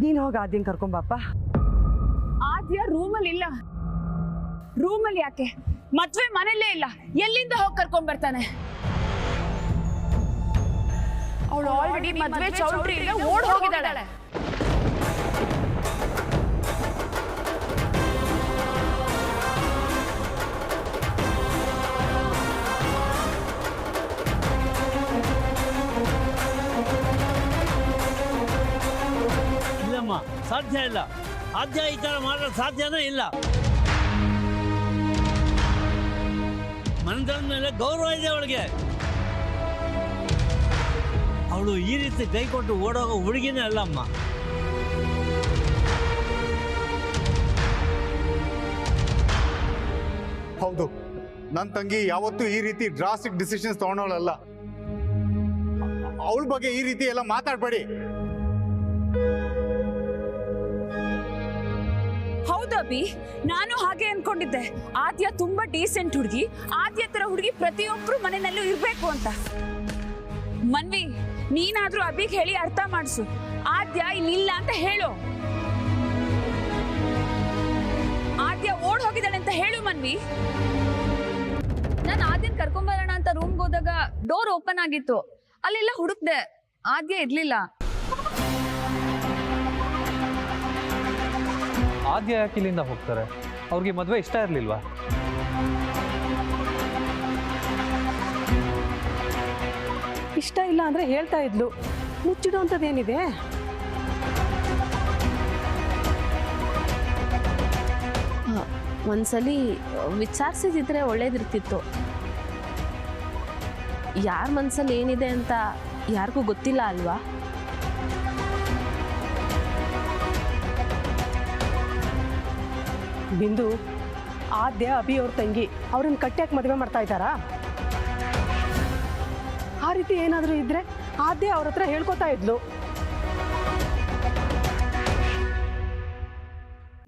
ನೀನು ಹೋಗಿ ಆದ್ಯನ್ ಕರ್ಕೊಂಬಾಪ. ಆದ್ಯ ರೂಮಲ್ಲಿ ಇಲ್ಲ. ರೂಮಲ್ಲಿ ಯಾಕೆ? ಮದ್ವೆ ಮನೆಯಲ್ಲೇ ಇಲ್ಲ. ಎಲ್ಲಿಂದ ಹೋಗಿ ಕರ್ಕೊಂಡ್ ಬರ್ತಾನೆ? ಅವಳು ಆಲ್ರೆಡಿ ಮದ್ವೆ ಚೌಲ್ಟ್ರಿ ಇಲ್ಲ, ಓಡ್ ಹೋಗಿದ್ದಾಳೆ. ಇಲ್ಲಮ್ಮ, ಸಾಧ್ಯ ಇಲ್ಲ. ಆದ್ಯ ಈ ತರ ಮಾಡಲು ಸಾಧ್ಯನೇ ಇಲ್ಲ. ಮನದ ಮೇಲೆ ಗೌರವ ಇದೆ ಅವಳಿಗೆ. ಅವಳು ಈ ರೀತಿ ಕೈ ಕೊಟ್ಟು ಓಡೋಗೋ ಹುಡುಗಿನೇ ಅಲ್ಲಮ್ಮ. ಹೌದು, ನನ್ನ ತಂಗಿ ಯಾವತ್ತೂ ಈ ರೀತಿ ಡ್ರಾಸ್ಟಿಕ್ ಡಿಸಿಷನ್ಸ್ ತಗೊಂಡವಳಲ್ಲ. ಅವಳ ಬಗ್ಗೆ ಈ ರೀತಿ ಎಲ್ಲ ಮಾತಾಡ್ಬೇಡಿ. ಹೌದು ಅಭಿ, ನಾನು ಹಾಗೆ ಅನ್ಕೊಂಡಿದ್ದೆ. ಆದ್ಯ ತುಂಬಾ ಡೀಸೆಂಟ್ ಹುಡುಗಿ, ಆದ್ಯ ತರ ಹುಡುಗಿ ಪ್ರತಿಯೊಬ್ರು ಮನೆಯಲ್ಲೂ ಇರ್ಬೇಕು ಅಂತ. ಮನ್ವಿ, ನೀನಾದ್ರೂ ಅಭಿಗ್ ಹೇಳಿ ಅರ್ಥ ಮಾಡಿಸು. ಆದ್ಯ ಇಲ್ಲಿಲ್ಲ ಅಂತ ಹೇಳು. ಆದ್ಯ ಓಡ್ ಹೋಗಿದ್ದಾಳೆ ಅಂತ ಹೇಳು ಮನ್ವಿ. ನಾನು ಆದ್ಯನ್ ಕರ್ಕೊಂಬರೋಣ ಅಂತ ರೂಮ್ಗೆ ಹೋದಾಗ ಡೋರ್ ಓಪನ್ ಆಗಿತ್ತು. ಅಲ್ಲೆಲ್ಲ ಹುಡುಕ್ದೆ, ಆದ್ಯ ಇರ್ಲಿಲ್ಲ. ಆದ್ಯ ಯಾಕೆ ಇಲ್ಲಿಂದ ಹೋಗ್ತಾರೆ? ಅವ್ರಿಗೆ ಮದುವೆ ಇಷ್ಟ ಇರಲಿಲ್ವಾ? ಇಷ್ಟ ಇಲ್ಲ ಅಂದ್ರೆ ಹೇಳ್ತಾ ಇದ್ಲು. ಮುಚ್ಚಿಡುವಂಥದ್ದೇನಿದೆ? ಒಂದ್ಸಲಿ ವಿಚಾರಿಸಿದ್ರೆ ಒಳ್ಳೇದಿರ್ತಿತ್ತು. ಯಾರ ಮನ್ಸಲ್ಲಿ ಏನಿದೆ ಅಂತ ಯಾರಿಗೂ ಗೊತ್ತಿಲ್ಲ ಅಲ್ವಾ? ಬಿಂದು, ಆದ್ಯ ಅಭಿ ಅವ್ರ ತಂಗಿ, ಅವ್ರನ್ನ ಕಟ್ಟ್ಯಾಕೆ ಮದುವೆ ಮಾಡ್ತಾ ಇದ್ದಾರಾ? ಆ ರೀತಿ ಏನಾದರೂ ಇದ್ರೆ ಆದ್ಯ ಅವ್ರ ಹತ್ರ ಹೇಳ್ಕೊತಾ ಇದ್ಲು.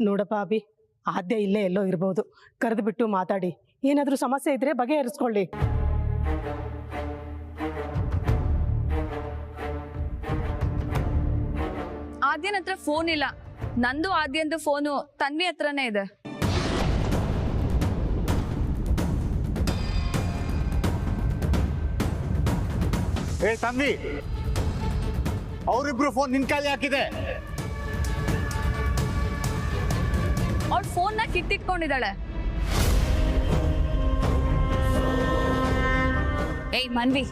ನೋಡಪ್ಪ ಅಭಿ, ಆದ್ಯ ಇಲ್ಲೇ ಎಲ್ಲೋ ಇರ್ಬೋದು. ಕರೆದು ಬಿಟ್ಟು ಮಾತಾಡಿ, ಏನಾದರೂ ಸಮಸ್ಯೆ ಇದ್ರೆ ಬಗೆಹರಿಸ್ಕೊಳ್ಳಿ. ಆದ್ಯನ ಹತ್ರ ಫೋನ್ ಇಲ್ಲ. ನಂದು ಆದ್ಯಂದು ಫೋನು ತನ್ವಿ ಹತ್ರನೇ ಇದೆ. ಏ ತನ್ವಿ, ಅವರಿಬ್ರು ಫೋನ್ ನಿನ್ ಕೈಲಿ ಹಾಕಿದೆ. ಅವಳ ಫೋನ್ನ ಕಿತ್ತಿಟ್ಕೊಂಡಿದ್ದಾಳೆ. ಏಯ್ ಮನ್ವಿ,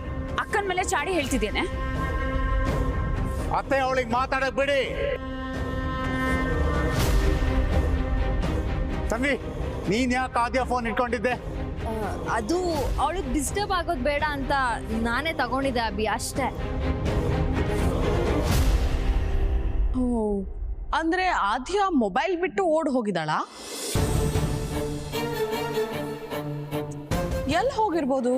ಅಕ್ಕನ ಮೇಲೆ ಚಾಡಿ ಹೇಳ್ತಿದ್ದೇನೆ. ಅತ್ತೆ, ಅವಳಿಗೆ ಮಾತಾಡಕ್ ಬಿಡಿ. ತನ್ವಿ, ನೀನ್ ಯಾಕೆ ಆದ್ಯ ಫೋನ್ ಇಟ್ಕೊಂಡಿದ್ದೆ? ಅದು ಅವಳಿಗೆ ಡಿಸ್ಟರ್ಬ್ ಆಗೋದು ಬೇಡ ಅಂತ ನಾನೇ ತಗೊಂಡಿದ್ದೆ ಅಭಿ, ಅಷ್ಟೇ. ಓ, ಅಂದ್ರೆ ಆದ್ಯ ಮೊಬೈಲ್ ಬಿಟ್ಟು ಓಡ್ ಹೋಗಿದ್ದಾಳ? ಎಲ್ಲಿ ಹೋಗಿರ್ಬೋದು?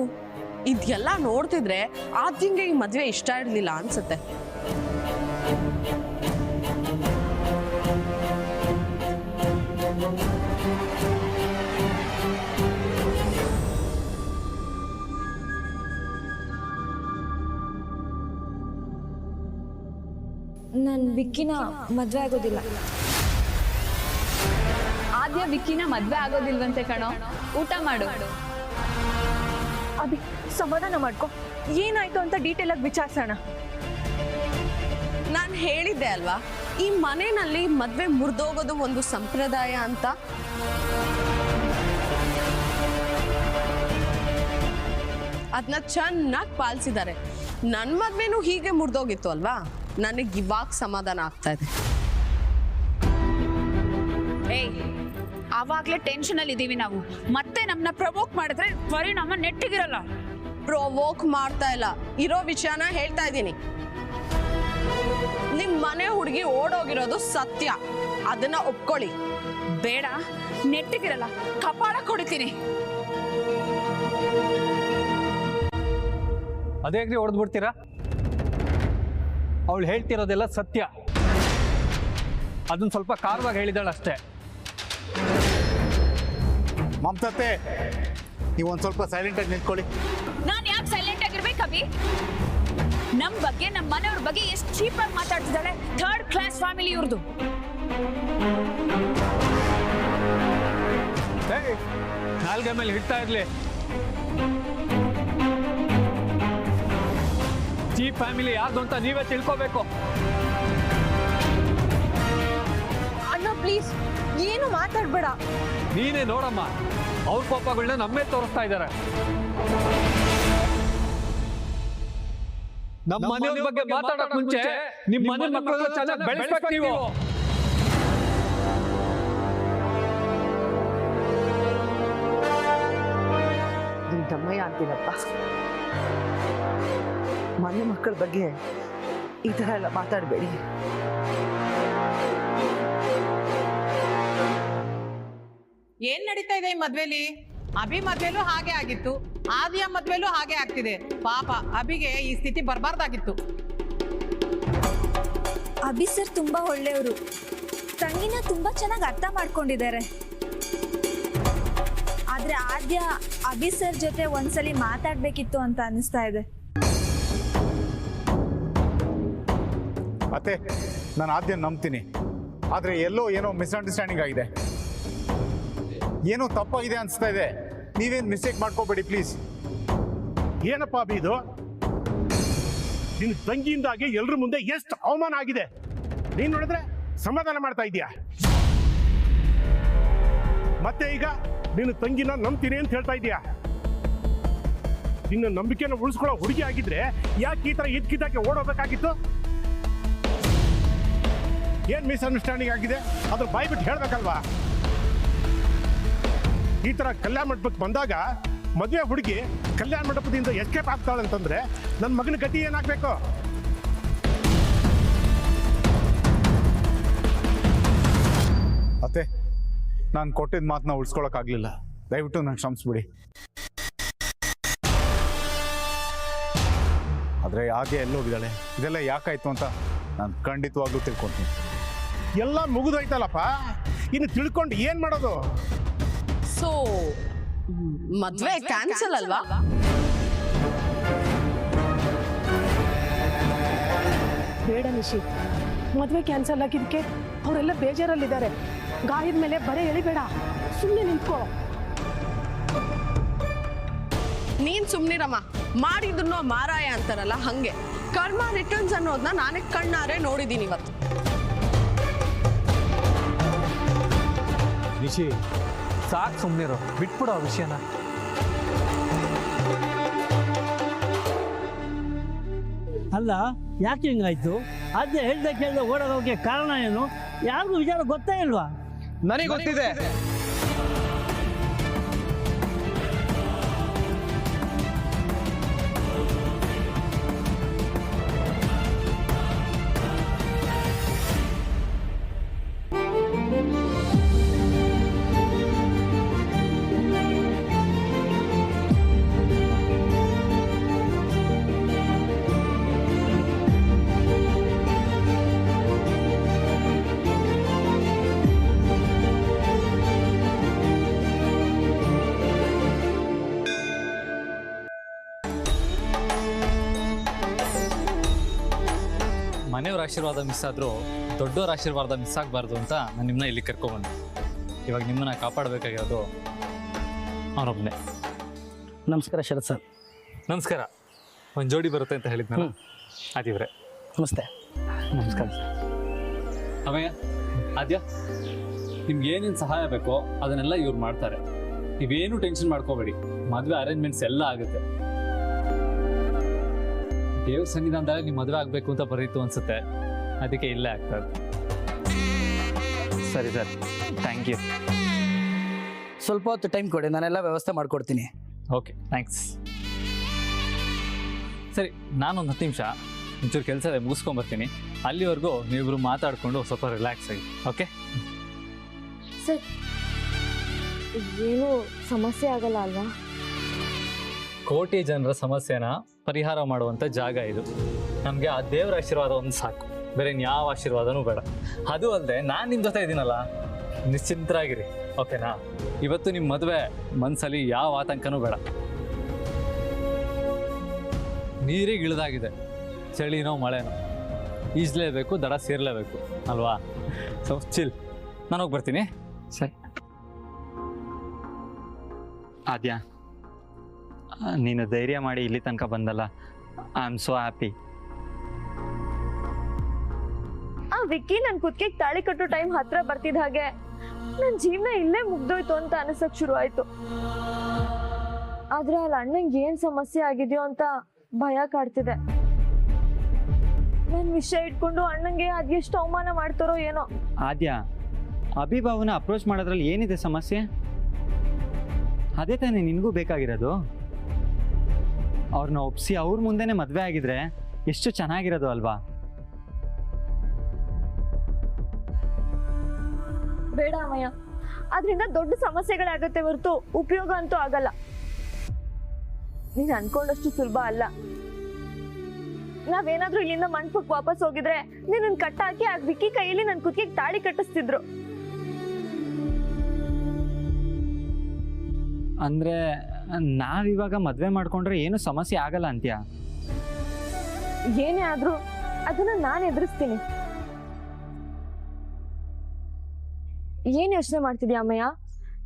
ಇದೆಲ್ಲ ನೋಡ್ತಿದ್ರೆ ಆದ್ಯಂಗೆ ಈ ಮದ್ವೆ ಇಷ್ಟ ಇರ್ಲಿಲ್ಲ ಅನ್ಸುತ್ತೆ. ನನ್ ವಿಕ್ಕಿನ ಮದ್ವೆ ಆಗೋದಿಲ್ಲ. ಆದ್ಯ ವಿಕ್ಕಿನ ಮದ್ವೆ ಆಗೋದಿಲ್ವಂತೆ ಕಣೋ. ಊಟ ಮಾಡು. ಅಭಿ, ಸಮಾಧಾನ ಮಾಡ್ಕೊ. ಏನಾಯ್ತು ಅಂತ ಡೀಟೇಲ್ ಆಗಿ ವಿಚಾರಿಸೋಣ. ನಾನು ಹೇಳಿದ್ದೆ ಅಲ್ವಾ, ಈ ಮನೆಯಲ್ಲಿ ಮದ್ವೆ ಮುರಿದೋಗೋದು ಒಂದು ಸಂಪ್ರದಾಯ ಅಂತ. ಅದನ್ನ ಚೆನ್ನಾಗಿ ಪಾಲಿಸಿದ್ದಾರೆ. ನನ್ನ ಮದ್ವೆನೂ ಹೀಗೆ ಮುರಿದೋಗಿತ್ತು ಅಲ್ವಾ, ನನಗೆ ಇವಾಗ ಸಮಾಧಾನ ಆಗ್ತಾ ಇದೆ. ಏಯ್, ಆವಾಗ್ಲೇ ಟೆನ್ಷನ್ ಅಲ್ಲಿ ಇದೀವಿ ನಾವು. ಮತ್ತೆ ನಮ್ಮನ್ನ ಪ್ರವೋಕ್ ಮಾಡಿದ್ರೆ ಪರಿಣಾಮ ನೆಟ್ಟಿಗಿರಲ್ಲ. ಪ್ರೊವೋಕ್ ಮಾಡ್ತಾ ಇಲ್ಲ, ಇರೋ ವಿಷಯನ ಹೇಳ್ತಾ ಇದ್ದೀನಿ. ನಿಮ್ ಮನೆ ಹುಡುಗಿ ಓಡೋಗಿರೋದು ಸತ್ಯ, ಅದನ್ನ ಒಪ್ಕೊಳ್ಳಿ. ಬೇಡ, ನೆಟ್ಟಿಗಿರಲ್ಲ, ಕಪಾಳ ಕೊಡ್ತೀನಿ. ಅದೇಗ್ರಿ ಹೊಡೆದ್ಬಿಡ್ತೀರಾ? ಅವಳು ಹೇಳ್ತಿರೋದೆಲ್ಲ ಸತ್ಯ. ಅದನ್ನ ಸ್ವಲ್ಪ ಕಾರವಾಗಿ ಹೇಳಿದಾಳೆ ಅಷ್ಟೇ. ಮಮತತ್ತೆ, ನೀವೊಂದು ಸ್ವಲ್ಪ ಸೈಲೆಂಟ್ ಆಗಿ ನಿಂತ್ಕೊಳ್ಳಿ. ನಾನು ಯಾಕೆ ಸೈಲೆಂಟ್ ಆಗಿರ್ಬೇಕು ಅಭಿ? ನಮ್ ಬಗ್ಗೆ, ನಮ್ಮ ಮನೆಯವ್ರ ಬಗ್ಗೆ ಎಷ್ಟು ಚೀಪ್ ಆಗಿ ಮಾತಾಡ್ತಿದ್ದಾಳೆ. ಥರ್ಡ್ ಕ್ಲಾಸ್ ರಾಜ್ ಫ್ಯಾಮಿಲಿ ಇವ್ರದ್ದು. ನಾಲ್ಗೆ ಮೇಲೆ ಹಿಡ್ತಾ ಇರ್ಲಿ. ಈ ಫ್ಯಾಮಿಲಿ ಯಾರ್ದು ಅಂತ ನೀವೇ ತಿಳ್ಕೋಬೇಕು. ಅಣ್ಣ ಪ್ಲೀಸ್ ಏನು ಮಾತಾಡ್ಬೇಡ. ನೀನೇ ನೋಡಮ್ಮ, ಅವ್ರ ಪಾಪಗಳನ್ನ ನಮ್ಮೇ ತೋರಿಸ್ತಾ ಇದ್ದಾರೆ. ನಮ್ಮ ಮನೆಯವ್ರ ಬಗ್ಗೆ ಮಾತಾಡಕ್ ಮುಂಚೆ ನಿಮ್ಮ ಮನೆ ಮಕ್ಕಳನ್ನ ಚೆನ್ನಾಗಿ ಬೆಳೆಸ್ಬೇಕು ನೀವು. ನಿಮ್ಮ ತಮ್ಮಯ್ಯ ಅಂತೀನಪ್ಪ, ಮನೆ ಮಕ್ಕಳ ಬಗ್ಗೆ ಈ ಥರ ಎಲ್ಲ ಮಾತಾಡಬೇಡಿ. ಏನ್ ನಡೀತಾ ಇದೆ ಈ ಮದ್ವೆಲಿ? ಅಭಿ ಮದ್ವೆಲೂ ಹಾಗೆ ಆಗಿತ್ತು, ಆದಿಯ ಮದ್ವೆಲೂ ಹಾಗೆ ಆಗ್ತಿದೆ. ಪಾಪ ಅಭಿಗೆ ಈ ಸ್ಥಿತಿ ಬರಬಾರ್ದಾಗಿತ್ತು. ಅಭಿ ಸರ್ ತುಂಬಾ ಒಳ್ಳೆಯವರು, ತಂಗಿನ ತುಂಬಾ ಚೆನ್ನಾಗಿ ಅರ್ಥ ಮಾಡ್ಕೊಂಡಿದ್ದಾರೆ. ಆದ್ರೆ ಆದ್ಯ ಅಭಿ ಸರ್ ಜೊತೆ ಒಂದ್ಸಲಿ ಮಾತಾಡ್ಬೇಕಿತ್ತು ಅಂತ ಅನಿಸ್ತಾ ಇದೆ. ಅತ್ತೆ, ನಾನು ಆದ್ಯ ನಂಬ್ತೀನಿ, ಆದರೆ ಎಲ್ಲೋ ಏನೋ ಮಿಸ್ಅಂಡರ್ಸ್ಟ್ಯಾಂಡಿಂಗ್ ಆಗಿದೆ, ಏನೋ ತಪ್ಪಾಗಿದೆ ಅನಿಸ್ತಾ ಇದೆ. ನೀವೇನು ಮಿಸ್ಟೇಕ್ ಮಾಡ್ಕೋಬೇಡಿ ಪ್ಲೀಸ್. ಏನಪ್ಪ ಅಭಿ ಇದು? ನಿನ್ನ ತಂಗಿಯಿಂದಾಗಿ ಎಲ್ರ ಮುಂದೆ ಎಷ್ಟು ಅವಮಾನ ಆಗಿದೆ. ನೀನ್ ನೋಡಿದ್ರೆ ಸಮಾಧಾನ ಮಾಡ್ತಾ ಇದೀಯಾ, ಮತ್ತೆ ಈಗ ನಿನ್ನ ತಂಗಿನ ನಂಬ್ತೀನಿ ಅಂತ ಹೇಳ್ತಾ ಇದೀಯಾ. ನಿನ್ನ ನಂಬಿಕೆನ ಉಳಿಸ್ಕೊಳ್ಳೋ ಹುಡುಗಿ ಆಗಿದ್ರೆ ಯಾಕೆ ಈ ತರ ಇದ್ಕಿದ್ದಾಗೆ ಓಡೋಬೇಕಾಗಿತ್ತು? ಏನ್ ಮಿಸ್ಅಂಡರ್ಸ್ಟ್ಯಾಂಡಿಂಗ್ ಆಗಿದೆ ಅದ್ರ ಬಾಯ್ ಬಿಟ್ಟು ಹೇಳ್ಬೇಕಲ್ವಾ? ಈ ತರ ಕಲ್ಯಾಣ ಮಂಟಪಕ್ಕೆ ಬಂದಾಗ ಮದುವೆ ಹುಡುಗಿ ಕಲ್ಯಾಣ ಮಂಟಪದಿಂದ ಎಸ್ಕೇಪ್ ಆಗ್ತಾಳಂತಂದ್ರೆ ನನ್ನ ಮಗನ ಗತಿ ಏನಾಗಬೇಕು? ಅತ್ತೆ, ನಾನು ಕೊಟ್ಟಿದ್ದ ಮಾತನ್ನ ಉಳಿಸ್ಕೊಳಕ್ಕಾಗಲಿಲ್ಲ, ದಯವಿಟ್ಟು ನಾನು ಕ್ಷಮಿಸ್ಬಿಡಿ. ಆದರೆ ಹಾಗೆ ಎಲ್ಲೋಗಿದ್ದಾಳೆ, ಇದೆಲ್ಲ ಯಾಕಾಯ್ತು ಅಂತ ನಾನು ಖಂಡಿತವಾಗ್ಲೂ ತಿಳ್ಕೊತೀನಿ. ಎಲ್ಲ ಮುಗಿದೋಯ್ತಲ್ಲಪ್ಪ, ಇನ್ನು ತಿಳ್ಕೊಂಡು ಏನ್ ಮಾಡೋದು? ಸೊ ಮದ್ವೆ ಕ್ಯಾನ್ಸಲ್ ಅಲ್ವಾ? ಬೇಡ ನಿಶಿ, ಮದುವೆ ಕ್ಯಾನ್ಸಲ್ ಆಗಿದ್ದಕ್ಕೆ ಅವರೆಲ್ಲ ಬೇಜಾರಲ್ಲಿದ್ದಾರೆ. ಗಾಯದ ಮೇಲೆ ಬರೆ ಎಳಿಬೇಡ, ಸುಮ್ಮನೆ ನಿಂತ್ಕೋ. ನೀನ್ ಸುಮ್ನಿರಮ್ಮ, ಮಾಡಿದ್ರು ಮಾರಾಯ ಅಂತಾರಲ್ಲ ಹಂಗೆ. ಕರ್ಮ ರಿಟರ್ನ್ಸ್ ಅನ್ನೋದನ್ನ ನಾನೇ ಕಣ್ಣಾರೆ ನೋಡಿದ್ದೀನಿ ಇವತ್ತು. ನಿಶಿ, ಸಾಕು ಸುಮ್ಮನಿರೋ, ಬಿಟ್ಬಿಡೋ ಆ ವಿಷಯನ. ಅಲ್ಲ, ಯಾಕೆ ಹಿಂಗಾಯ್ತು? ಅದೇ ಹೇಳ್ದೆ ಕೇಳ್ದೆ ಓಡೋಗೋಕೆ ಕಾರಣ ಏನು? ಯಾರಿಗೂ ವಿಚಾರ ಗೊತ್ತೇ ಇಲ್ವಾ? ನನಗೆ ಗೊತ್ತಿದೆ. ಮನೆಯವ್ರ ಆಶೀರ್ವಾದ ಮಿಸ್ ಆದರೂ ದೊಡ್ಡವ್ರ ಆಶೀರ್ವಾದ ಮಿಸ್ ಆಗಬಾರ್ದು ಅಂತ ನಾನು ನಿಮ್ಮನ್ನ ಇಲ್ಲಿ ಕರ್ಕೊಂಡ್ಬಂದೆ. ಇವಾಗ ನಿಮ್ಮನ್ನ ಕಾಪಾಡಬೇಕಾಗಿರೋದು ಅವನೊಬ್ಬನೇ. ನಮಸ್ಕಾರ ಶರತ್ ಸರ್. ನಮಸ್ಕಾರ. ಒಂದು ಜೋಡಿ ಬರುತ್ತೆ ಅಂತ ಹೇಳಿದ್ನಲ್ಲ, ಆದಿವ್ರೆ. ನಮಸ್ತೆ. ನಮಸ್ಕಾರ ಸರ್. ಅಮಯ್ಯ, ಆದ್ಯ, ನಿಮ್ಗೆ ಏನೇನು ಸಹಾಯ ಬೇಕೋ ಅದನ್ನೆಲ್ಲ ಇವ್ರು ಮಾಡ್ತಾರೆ. ನೀವೇನು ಟೆನ್ಷನ್ ಮಾಡ್ಕೋಬೇಡಿ, ಮದುವೆ ಅರೇಂಜ್ಮೆಂಟ್ಸ್ ಎಲ್ಲ ಆಗುತ್ತೆ. ದೇವ್ರ ಸನ್ನಿಧಾನದಲ್ಲಿ ನಿಮ್ಮ ಮದುವೆ ಆಗಬೇಕು ಅಂತ ಬರೀತು ಅನ್ಸುತ್ತೆ, ಅದಕ್ಕೆ ಇಲ್ಲೇ ಆಗ್ತದೆ. ಸರಿ ಸರ್, ಥ್ಯಾಂಕ್ ಯು. ಸ್ವಲ್ಪ ಹೊತ್ತು ಟೈಮ್ ಕೊಡಿ, ನಾನೆಲ್ಲ ವ್ಯವಸ್ಥೆ ಮಾಡ್ಕೊಡ್ತೀನಿ. Okay, thanks. ಸರಿ, ನಾನೊಂದು 10 ನಿಮಿಷ ಒಂಚೂರು ಕೆಲಸ ಇದೆ, ಮುಗಿಸ್ಕೊಂಬರ್ತೀನಿ. ಅಲ್ಲಿವರೆಗೂ ನೀವಿಬ್ರು ಮಾತಾಡಿಕೊಂಡು ಸ್ವಲ್ಪ ರಿಲ್ಯಾಕ್ಸ್ ಆಗಿ. ಓಕೆ ಸರ್, ಏನು ಸಮಸ್ಯೆ ಆಗಲ್ಲ ಅಲ್ವಾ? ಕೋಟಿ ಜನರ ಸಮಸ್ಯೆನ ಪರಿಹಾರ ಮಾಡುವಂಥ ಜಾಗ ಇದು. ನಮಗೆ ಆ ದೇವರ ಆಶೀರ್ವಾದ ಒಂದು ಸಾಕು, ಬೇರೆ ಯಾವ ಆಶೀರ್ವಾದನೂ ಬೇಡ. ಅದು ಅಲ್ಲದೆ ನಾನು ನಿಮ್ಮ ಜೊತೆ ಇದ್ದೀನಲ್ಲ, ನಿಶ್ಚಿಂತರಾಗಿರಿ. ಓಕೆನಾ? ಇವತ್ತು ನಿಮ್ಮ ಮದುವೆ ಮನಸ್ಸಲ್ಲಿ ಯಾವ ಆತಂಕನೂ ಬೇಡ. ನೀರಿಗೆ ಇಳಿದಾಗಿದೆ, ಚಳಿನೋ ಮಳೆನೋ, ಈಜ್ಲೇಬೇಕು, ದಡ ಸೇರ್ಲೇಬೇಕು ಅಲ್ವಾ? ಸೊ ಚಿಲ್, ನಾನು ಹೋಗಿ ಬರ್ತೀನಿ. ಸರಿ ಆದ್ಯ, ನೀನು ಧೈರ್ಯ ಮಾಡಿ ಇಲ್ಲಿ ತನಕ ಬಂದಲ್ಲ, ಐ ಆಮ್ ಸೋ ಹ್ಯಾಪಿ. ಆ ವಿಕ್ಕಿ ನನ್ ಕುತ್ತಿಗೆ ತಾಳಿ ಕಟ್ಟೋ ಟೈಮ್ ಹತ್ರ ಬರ್ತಿದ್ದ ಹಾಗೆ ನನ್ ಜೀವನ ಇಲ್ಲೇ ಮುಗ್ದೋಯ್ತು ಅಂತ ಅನ್ಸಕ್ ಶುರು ಆಯ್ತು. ಆದ್ರೆ ಅಲ್ಲಿ ಅಣ್ಣಂಗೆ ಏನ್ ಸಮಸ್ಯೆ ಆಗಿದೆಯೋ ಅಂತ ಭಯ ಕಾಡ್ತಿದೆ. ನನ್ ವಿಷಯ ಇಟ್ಕೊಂಡು ಅಣ್ಣಂಗೆ ಅದೆಷ್ಟು ಅವಮಾನ ಮಾಡ್ತಾರೋ ಏನೋ. ಆದ್ಯ, ಅಭಿಭಾವನ ಅಪ್ರೋಚ್ ಮಾಡೋದ್ರಲ್ಲಿ ಏನಿದೆ ಸಮಸ್ಯೆ? ಅದೇ ತಾನೇ ನಿನಗೂ ಬೇಕಾಗಿರೋದು. ಅವ್ರನ್ನ ಒಪ್ಸಿ ಅವ್ರ ಮುಂದೆನೆ ಮದುವೆ ಆಗಿದ್ರೆ ಎಷ್ಟು ಚೆನ್ನಾಗಿರೋದು ಅಲ್ವಾ? ಬೇಡ ಅಮ್ಮಯ್ಯ, ಅದ್ರಿಂದ ದೊಡ್ಡ ಸಮಸ್ಯೆಗಳಾಗತ್ತೆ ಹೊರತು ಉಪಯೋಗ ಅಂತೂ ಆಗಲ್ಲ. ನೀನ್ ಅನ್ಕೊಂಡಷ್ಟು ಸುಲಭ ಅಲ್ಲ. ನಾವೇನಾದ್ರೂ ಇಲ್ಲಿಂದ ಮಂಟಪಕ್ಕೆ ವಾಪಸ್ ಹೋಗಿದ್ರೆ ನೀನ್ ಕಟ್ಟಾಕಿ ಆ ವಿಕ್ಕಿ ಕೈಯಲ್ಲಿ ನನ್ ಕುತ್ತಿಗೆ ತಾಳಿ ಕಟ್ಟಿಸ್ತಿದ್ರು. ಅಂದ್ರೆ ನಾವಿವಾಗ ಮದ್ವೆ ಮಾಡ್ಕೊಂಡ್ರೆ ಏನು ಸಮಸ್ಯೆ ಆಗಲ್ಲ ಅಂತ್ಯಾ? ಏನೇ ಆದ್ರೂ ಅದನ್ನ ನಾನು ಎದುರಿಸ್ತೀನಿ. ಏನ್ ಯೋಚನೆ ಮಾಡ್ತಿದ್ಯಾ ಅಮ್ಮಯ್ಯ?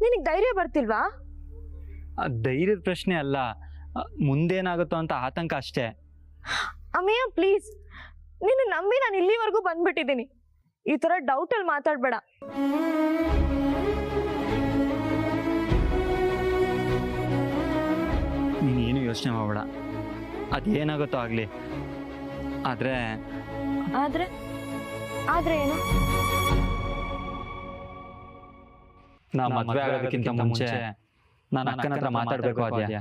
ನಿನಗ್ ಧೈರ್ಯ ಬರ್ತಿಲ್ವಾ? ಧೈರ್ಯದ ಪ್ರಶ್ನೆ ಅಲ್ಲ, ಮುಂದೇನಾಗುತ್ತೋ ಅಂತ ಆತಂಕ ಅಷ್ಟೇ. ಅಮ್ಮಯ್ಯ ಪ್ಲೀಸ್, ನಿನ್ನ ನಂಬಿ ನಾನು ಇಲ್ಲಿವರೆಗೂ ಬಂದ್ಬಿಟ್ಟಿದ್ದೀನಿ. ಈ ತರ ಡೌಟ್ ಅಲ್ಲಿ ಮಾತಾಡ್ಬೇಡ. ನೀನೇನು ಯೋಚನೆ ಮಾಡಬೇಡ, ಅದೇನಾಗುತ್ತೋ ಆಗ್ಲಿ. ಆದ್ರೆ ಆದ್ರೆ ಆದ್ರೆ ಏನು? ನಾವು ಮದುವೆ ಆಗೋದಕ್ಕಿಂತ ಮುಂಚೆ ನಾನು ಅಕ್ಕನ ಹತ್ರ ಮಾತಾಡ್ಬೇಕು ಆದ್ಯ.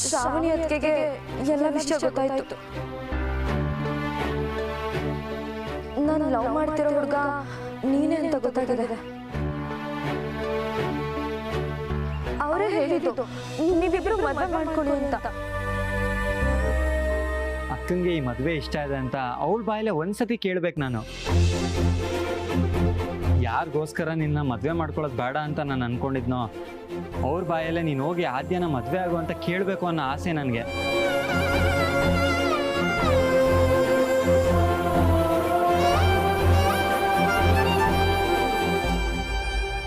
ಶ್ರಾವಣಿ ಅತ್ತಿಗೆಗೆ ಎಲ್ಲ ವಿಷಯ ಗೊತ್ತಾಯ್ತು. ನಾನು ಲವ್ ಮಾಡ್ತಿರೋ ಹುಡುಗ ನೀನೇ ಅಂತ ಗೊತ್ತಾಗಿದೆ. ಅವರೇ ಹೇಳಿದ್ದು ನೀವಿಬ್ರು ಮದುವೆ ಮಾಡ್ಕೊಳ್ಳಿ ಅಂತ. ಅಕ್ಕಂಗೆ ಈ ಮದುವೆ ಇಷ್ಟ ಇದೆ ಅಂತ ಅವಳ ಬಾಯಲ್ಲೇ ಒಂದ್ಸತಿ ಕೇಳ್ಬೇಕು ನಾನು. ಯಾರಿಗೋಸ್ಕರ ನಿನ್ನ ಮದುವೆ ಮಾಡ್ಕೊಳ್ಳೋದು ಬೇಡ ಅಂತ ನಾನು ಅನ್ಕೊಂಡಿದ್ನೋ ಅವ್ರ ಬಾಯಲ್ಲೇ ನೀನು ಹೋಗಿ ಆದ್ಯನ ಮದುವೆ ಆಗು ಅಂತ ಕೇಳಬೇಕು ಅನ್ನೋ ಆಸೆ ನನಗೆ.